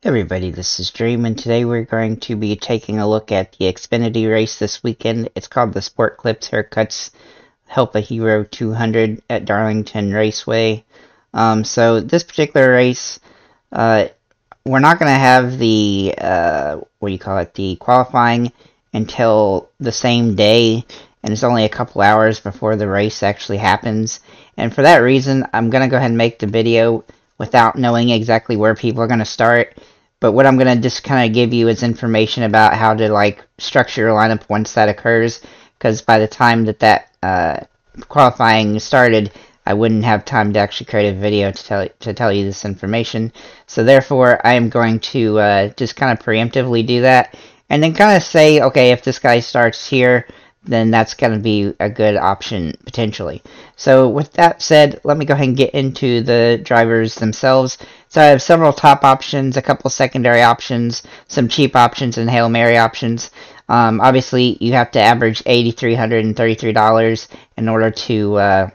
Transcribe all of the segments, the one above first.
Everybody, this is Dream, and today we're going to be taking a look at the Xfinity race this weekend. It's called the Sport Clips Haircuts Help a Hero 200 at Darlington Raceway. So this particular race, we're not going to have the, the qualifying until the same day, and it's only a couple hours before the race actually happens. And for that reason, I'm going to go ahead and make the video without knowing exactly where people are going to start. But what I'm going to just kind of give you is information about how to structure your lineup once that occurs, because by the time that qualifying started, I wouldn't have time to actually create a video to tell you this information. So therefore, I am going to just kind of preemptively do that, and then kind of say, okay, if this guy starts here, then that's going to be a good option potentially. So with that said, let me go ahead and get into the drivers themselves. So I have several top options, a couple secondary options, some cheap options, and Hail Mary options. Obviously, you have to average $8,333 in order to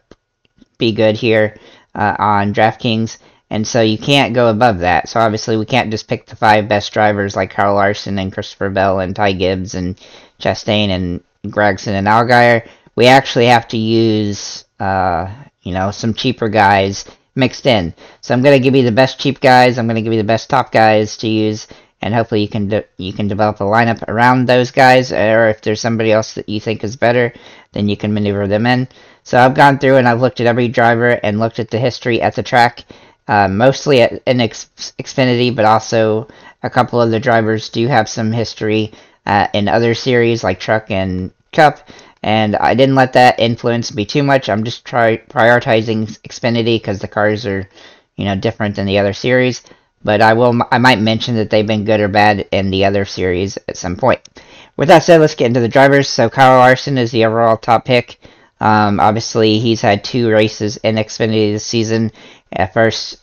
be good here on DraftKings, and so you can't go above that. So obviously, we can't just pick the 5 best drivers like Kyle Larson and Christopher Bell and Ty Gibbs and Chastain and Gregson and Allgaier. We actually have to use some cheaper guys mixed in. So I'm going to give you the best cheap guys, I'm going to give you the best top guys to use, and hopefully you can develop a lineup around those guys, or if there's somebody else that you think is better, then you can maneuver them in. So I've gone through and I've looked at every driver and looked at the history at the track, mostly in Xfinity, but also a couple of the drivers do have some history in other series like Truck and Cup, and I didn't let that influence me too much. I'm just prioritizing Xfinity because the cars are, different than the other series. But I might mention that they've been good or bad in the other series at some point. With that said, let's get into the drivers. So Kyle Larson is the overall top pick. Obviously, he's had 2 races in Xfinity this season, a first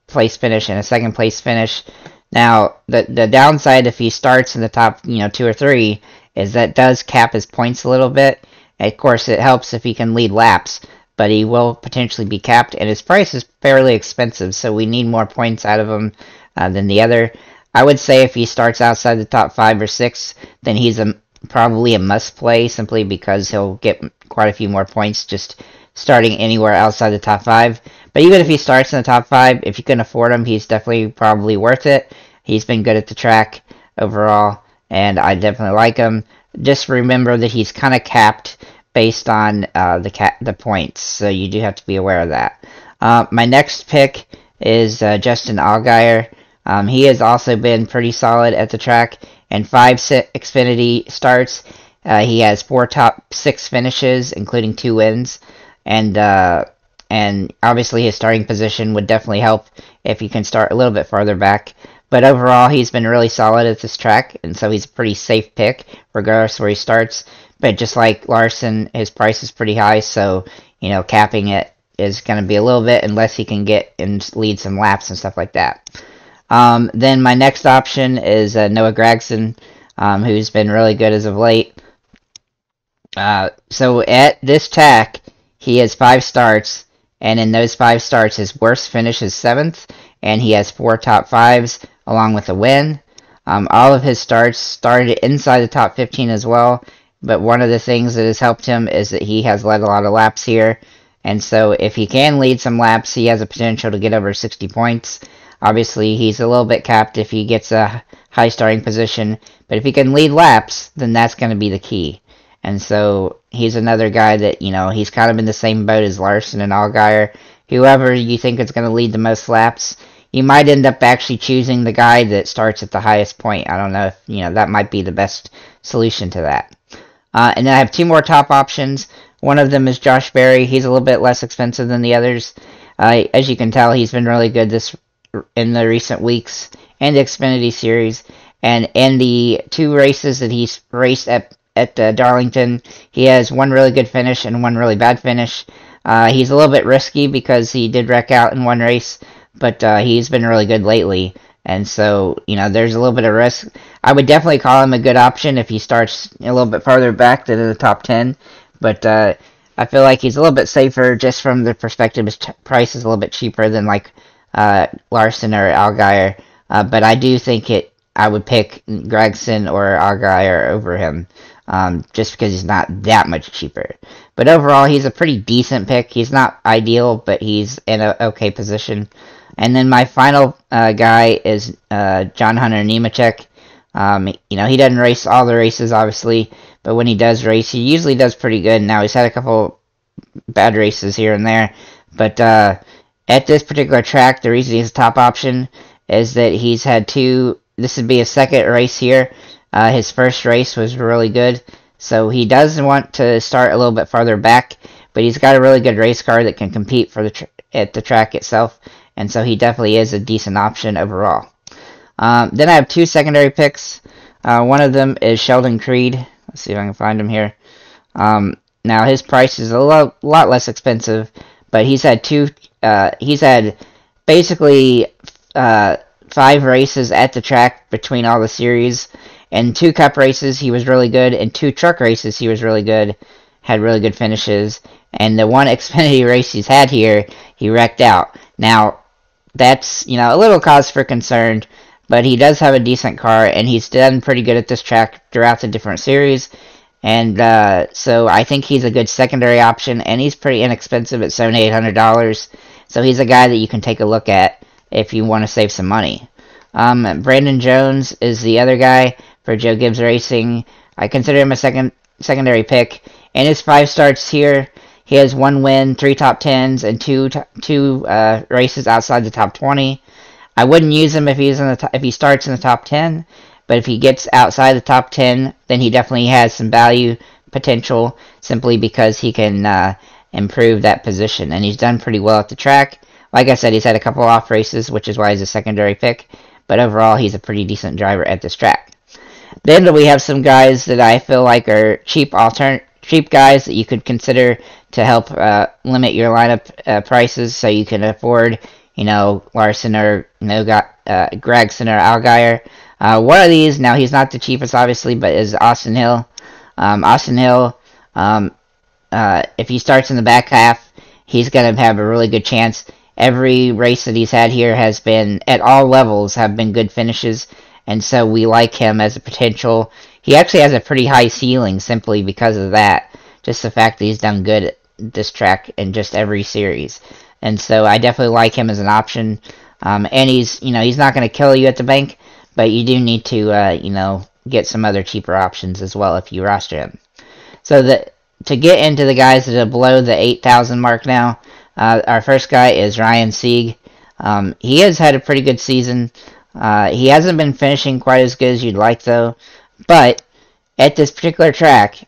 place finish and a second place finish. Now, the downside if he starts in the top, 2 or 3, is that does cap his points a little bit. Of course, it helps if he can lead laps, but he will potentially be capped, and his price is fairly expensive, so we need more points out of him than the other. I would say if he starts outside the top 5 or 6, then he's probably a must-play, simply because he'll get quite a few more points just starting anywhere outside the top 5. But even if he starts in the top 5, if you can afford him, he's definitely probably worth it. He's been good at the track overall, and I definitely like him. Just remember that he's kind of capped based on the points, so you do have to be aware of that. My next pick is Justin Allgaier. He has also been pretty solid at the track. In 5 Xfinity starts, he has 4 top 6 finishes, including 2 wins, and obviously his starting position would definitely help if he can start a little bit farther back. But overall, he's been really solid at this track, and so he's a pretty safe pick, regardless where he starts. But just like Larson, his price is pretty high, so, capping it is going to be a little bit, unless he can get and lead some laps and stuff like that. Then my next option is Noah Gragson, who's been really good as of late. So at this track, he has 5 starts, and in those 5 starts, his worst finish is 7th, and he has 4 top 5s, along with a win. All of his starts started inside the top 15 as well, but one of the things that has helped him is that he has led a lot of laps here, and so if he can lead some laps, he has a potential to get over 60 points. Obviously, he's a little bit capped if he gets a high starting position, but if he can lead laps, then that's going to be the key. And so he's another guy that, he's kind of in the same boat as Larson and Allgaier. Whoever you think is going to lead the most laps, you might end up actually choosing the guy that starts at the highest point. I don't know if, that might be the best solution to that. And then I have 2 more top options. One of them is Josh Berry. He's a little bit less expensive than the others. As you can tell, he's been really good in the recent weeks and the Xfinity series. And in the 2 races that he's raced at Darlington, he has 1 really good finish and 1 really bad finish. He's a little bit risky because he did wreck out in 1 race, but he's been really good lately, and so there's a little bit of risk. I would definitely call him a good option if he starts a little bit farther back than in the top 10, but I feel like he's a little bit safer just from the perspective his price is a little bit cheaper than like Larson or Allgaier. but I do think I would pick Gregson or Allgaier over him, just because he's not that much cheaper. But overall, he's a pretty decent pick. He's not ideal, but he's in an okay position. And then my final guy is John Hunter Nemechek. He doesn't race all the races, obviously, but when he does race, he usually does pretty good. Now, he's had a couple bad races here and there, but at this particular track, the reason he's a top option is that he's had this would be his second race here. His first race was really good, so he does want to start a little bit farther back, but he's got a really good race car that can compete for at the track itself, and so he definitely is a decent option overall. Then I have two secondary picks. One of them is Sheldon Creed. Let's see if I can find him here. Now his price is a lot less expensive, but he's had basically 5 races at the track between all the series. In 2 cup races, he was really good. In 2 truck races, he was really good. Had really good finishes. And the one Xfinity race he's had here, he wrecked out. Now, that's, a little cause for concern, but he does have a decent car, and he's done pretty good at this track throughout the different series. And so I think he's a good secondary option, and he's pretty inexpensive at $7,800. So he's a guy that you can take a look at if you want to save some money. Brandon Jones is the other guy for Joe Gibbs Racing. I consider him a secondary pick. In his 5 starts here, he has 1 win, 3 top 10s, and 2 races outside the top 20. I wouldn't use him if he starts in the top 10, but if he gets outside the top 10, then he definitely has some value potential simply because he can improve that position, and he's done pretty well at the track. Like I said, he's had a couple off races, which is why he's a secondary pick, but overall he's a pretty decent driver at this track. Then we have some guys that I feel like are cheap guys that you could consider to help limit your lineup prices, so you can afford, Larson or Gregson or Allgaier. One of these, now he's not the cheapest obviously, but is Austin Hill. Austin Hill, if he starts in the back half, he's going to have a really good chance. Every race that he's had here has been, at all levels, have been good finishes, and so we like him as a potential. He actually has a pretty high ceiling simply because of that, just the fact that he's done good at this track in just every series. And so I definitely like him as an option. And he's not going to kill you at the bank, but you do need to, get some other cheaper options as well if you roster him. So to get into the guys that are below the 8,000 mark now, our first guy is Ryan Sieg. He has had a pretty good season. He hasn't been finishing quite as good as you'd like, though. But at this particular track,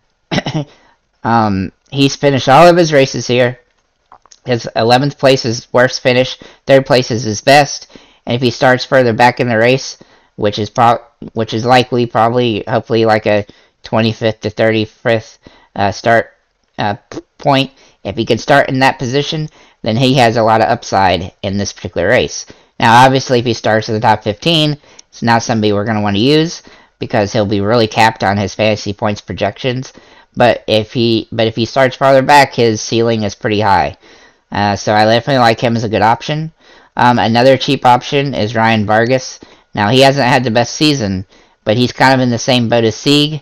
he's finished all of his races here. His 11th place is worst finish. 3rd place is his best. And if he starts further back in the race, which is likely, probably, hopefully, like a 25th to 35th start point, if he can start in that position, then he has a lot of upside in this particular race. Now, obviously, if he starts in the top 15, it's not somebody we're going to want to use because he'll be really capped on his fantasy points projections. But if he starts farther back, his ceiling is pretty high. So I definitely like him as a good option. Another cheap option is Ryan Vargas. Now, he hasn't had the best season, but he's kind of in the same boat as Sieg.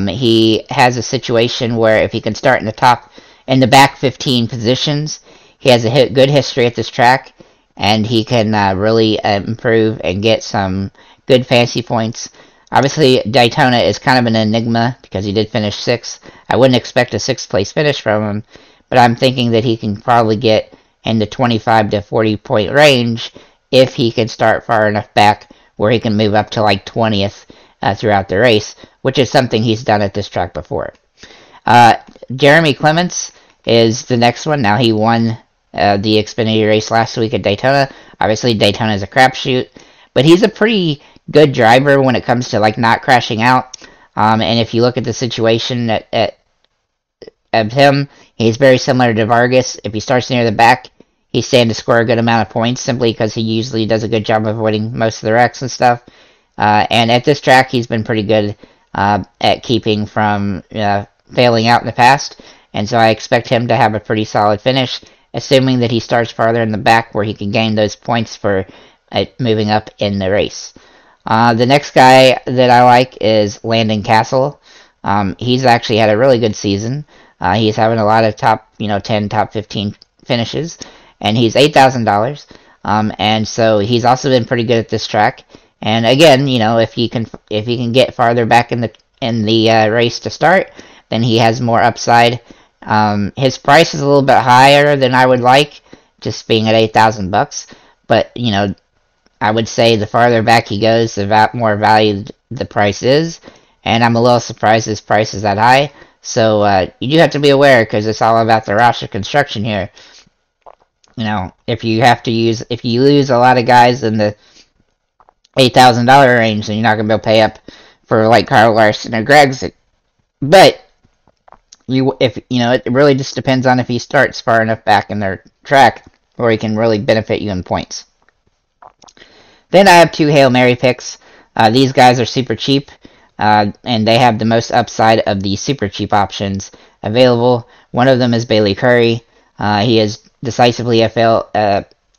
He has a situation where if he can start in the back 15 positions, he has a good history at this track, and he can really improve and get some good fantasy points. Obviously, Daytona is kind of an enigma because he did finish 6th. I wouldn't expect a 6th place finish from him, but I'm thinking that he can probably get in the 25 to 40 point range if he can start far enough back where he can move up to like 20th throughout the race, which is something he's done at this track before. Jeremy Clements is the next one. Now, he won the Xfinity race last week at Daytona. Obviously, Daytona is a crapshoot, but he's a pretty good driver when it comes to like not crashing out. And if you look at the situation of him, he's very similar to Vargas. If he starts near the back, he's standing to score a good amount of points simply because he usually does a good job of avoiding most of the wrecks and stuff. And at this track, he's been pretty good at keeping from failing out in the past. And so I expect him to have a pretty solid finish, assuming that he starts farther in the back where he can gain those points for moving up in the race. The next guy that I like is Landon Castle. He's actually had a really good season. He's having a lot of top 10, top 15 finishes, and he's $8,000. And so he's also been pretty good at this track. And again, if he can get farther back in the race to start, then he has more upside. His price is a little bit higher than I would like, just being at $8,000. But I would say the farther back he goes, the more valued the price is. And I'm a little surprised his price is that high. So you do have to be aware, because it's all about the roster construction here. If you lose a lot of guys in the $8,000 range, then you're not going to be able to pay up for like Kyle Larson or Gregson. But it really just depends on if he starts far enough back in their track where he can really benefit you in points. Then I have two Hail Mary picks. These guys are super cheap, and they have the most upside of the super cheap options available. One of them is Bailey Curry. He is decisively a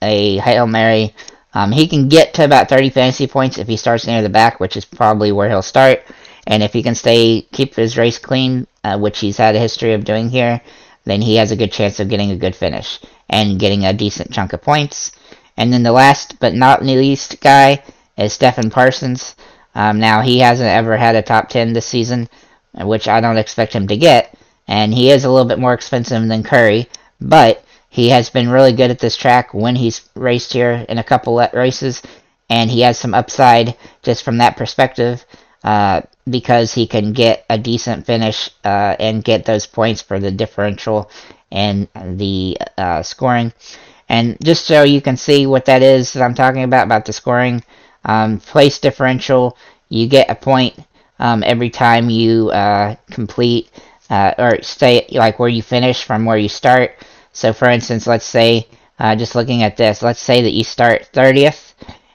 Hail Mary. He can get to about 30 fantasy points if he starts near the back, which is probably where he'll start. And if he can keep his race clean, which he's had a history of doing here, then he has a good chance of getting a good finish and getting a decent chunk of points. And then the last but not least guy is Stephen Parsons. Now, he hasn't ever had a top 10 this season, which I don't expect him to get. And he is a little bit more expensive than Curry, but he has been really good at this track when he's raced here in a couple races, and he has some upside just from that perspective, because he can get a decent finish and get those points for the differential and the scoring. And just so you can see what that is that I'm talking about the scoring, place differential, you get a point every time you complete or stay like where you finish from where you start. So for instance, let's say, just looking at this, let's say that you start 30th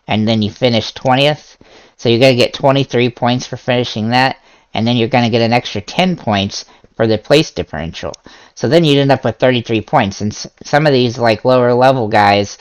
and then you finish 20th. So you're going to get 23 points for finishing that, and then you're going to get an extra 10 points for the place differential. So then you'd end up with 33 points. And some of these like lower level guys,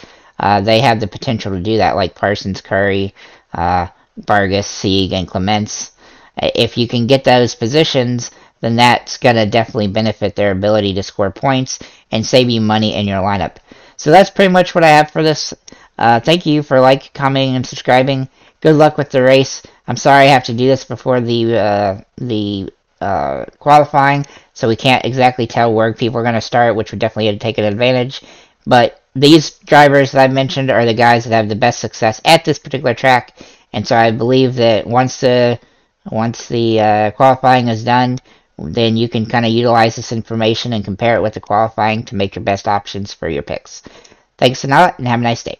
they have the potential to do that, like Parsons, Curry, Vargas, Sieg, and Clements. If you can get those positions, then that's going to definitely benefit their ability to score points and save you money in your lineup. So that's pretty much what I have for this. Thank you for commenting, and subscribing. Good luck with the race. I'm sorry I have to do this before the qualifying, so we can't exactly tell where people are going to start, which would definitely take an advantage. But these drivers that I've mentioned are the guys that have the best success at this particular track, and so I believe that once the qualifying is done, then you can kind of utilize this information and compare it with the qualifying to make your best options for your picks. Thanks a lot, and have a nice day.